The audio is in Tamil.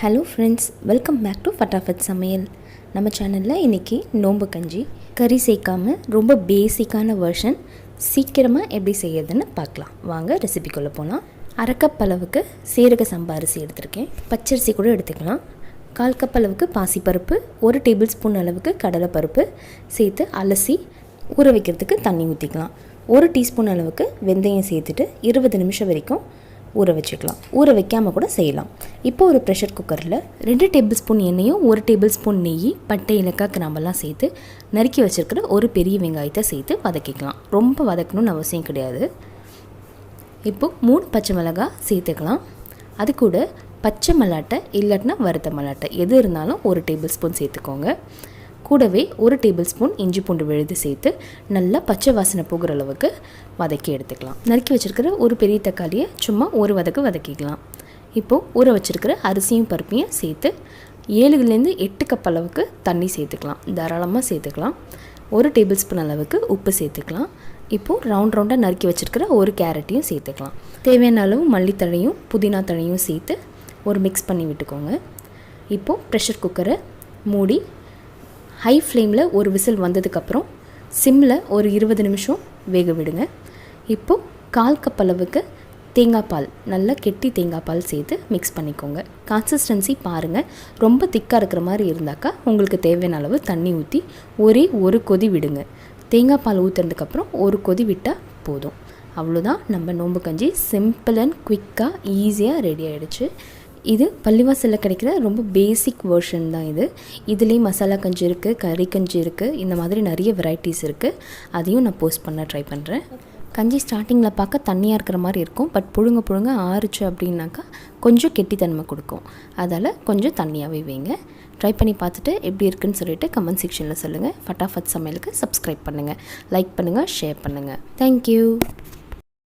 Hello friends, welcome back to Phataphat Samayal. நம்ம சேனலில் இன்றைக்கி நோம்பு கஞ்சி கறி சேர்க்காமல் ரொம்ப பேசிக்கான வெர்ஷன் சீக்கிரமாக எப்படி செய்யறதுன்னு பார்க்கலாம். வாங்க ரெசிபிக்குள்ளே போகலாம். அரை கப் அளவுக்கு சீரக சம்பா அரிசி எடுத்திருக்கேன். பச்சரிசி கூட எடுத்துக்கலாம். 1/4 கப் அளவுக்கு பாசிப்பருப்பு, 1 டேபிள் ஸ்பூன் அளவுக்கு கடலைப்பருப்பு சேர்த்து அலசி ஊற வைக்கிறதுக்கு தண்ணி ஊற்றிக்கலாம். 1 டீஸ்பூன் அளவுக்கு வெந்தயம் சேர்த்துட்டு 20 நிமிஷம் வரைக்கும் ஊற வச்சுக்கலாம். ஊற வைக்காமல் கூட செய்யலாம். இப்போ ஒரு ப்ரெஷர் குக்கரில் 2 டேபிள் ஸ்பூன் எண்ணெயும் 1 டேபிள் ஸ்பூன் நெய், பட்டை, ஏலக்காய், கிராம்பெல்லாம் சேர்த்து நறுக்கி வச்சுருக்கிற ஒரு பெரிய வெங்காயத்தை சேர்த்து வதக்கிக்கலாம். ரொம்ப வதக்கணும்னு அவசியம் கிடையாது. இப்போது 3 பச்சை மிளகாய் சேர்த்துக்கலாம். அது கூட பச்சை மல்லாட்டை இல்லாட்டினா வறுத்த மல்லாட்டை எது இருந்தாலும் 1 டேபிள் ஸ்பூன் சேர்த்துக்கோங்க. கூடவே 1 டேபிள் ஸ்பூன் இஞ்சி பூண்டு விழுது சேர்த்து நல்லா பச்சை வாசனை போகிற அளவுக்கு வதக்கி எடுத்துக்கலாம். நறுக்கி வச்சுருக்கிற ஒரு பெரிய தக்காளியை சும்மா ஒரு வதக்கிக்கலாம். இப்போது ஊற வச்சுருக்கிற அரிசியும் பருப்பையும் சேர்த்து 7லேருந்து 8 கப் அளவுக்கு தண்ணி சேர்த்துக்கலாம். தாராளமாக சேர்த்துக்கலாம். 1 டேபிள் ஸ்பூன் அளவுக்கு உப்பு சேர்த்துக்கலாம். இப்போது ரவுண்டாக நறுக்கி வச்சுருக்கிற ஒரு கேரட்டையும் சேர்த்துக்கலாம். தேவையான அளவு மல்லித்தழையும் புதினா தழையும் சேர்த்து ஒரு மிக்ஸ் பண்ணி விட்டுக்கோங்க. இப்போது ப்ரெஷர் குக்கரை மூடி ஹை ஃப்ளேமில் ஒரு விசில் வந்ததுக்கப்புறம் சிம்மில் ஒரு 20 நிமிஷம் வேக விடுங்க. இப்போது 1/4 கப் அளவுக்கு தேங்காய் பால், நல்லா கெட்டி தேங்காய் பால் சேர்த்து மிக்ஸ் பண்ணிக்கோங்க. கன்சிஸ்டன்சி பாருங்கள். ரொம்ப திக்காக இருக்கிற மாதிரி இருந்தாக்கா உங்களுக்கு தேவையான அளவு தண்ணி ஊற்றி ஒரே ஒரு கொதி விடுங்க. தேங்காய் பால் ஊற்றுறதுக்கப்புறம் ஒரு கொதி விட்டால் போதும். அவ்வளோதான், நம்ம நோம்பு கஞ்சி சிம்பிள் அண்ட் குவிக்காக ஈஸியாக ரெடி ஆகிடுச்சு. இது பள்ளிவாசலில் கிடைக்கிற ரொம்ப பேசிக் வெர்ஷன் தான் இது. இதுலேயும் மசாலா கஞ்சி இருக்குது, கறி கஞ்சி இருக்குது, இந்த மாதிரி நிறைய வெரைட்டிஸ் இருக்குது. அதையும் நான் போஸ்ட் பண்ண ட்ரை பண்ணுறேன். கஞ்சி ஸ்டார்டிங்கில் பார்க்க தண்ணியாக இருக்கிற மாதிரி இருக்கும். பட் புழுங்க ஆறுச்சு அப்படின்னாக்கா கொஞ்சம் கெட்டித்தன்மை கொடுக்கும். அதால் கொஞ்சம் தண்ணியாகவே வைங்க. ட்ரை பண்ணி பார்த்துட்டு எப்படி இருக்குன்னு சொல்லிட்டு கமெண்ட் செக்ஷனில் சொல்லுங்கள். ஃபட்டாஃபட் சமையலுக்கு சப்ஸ்கிரைப் பண்ணுங்கள், லைக் பண்ணுங்கள், ஷேர் பண்ணுங்கள். தேங்க்யூ.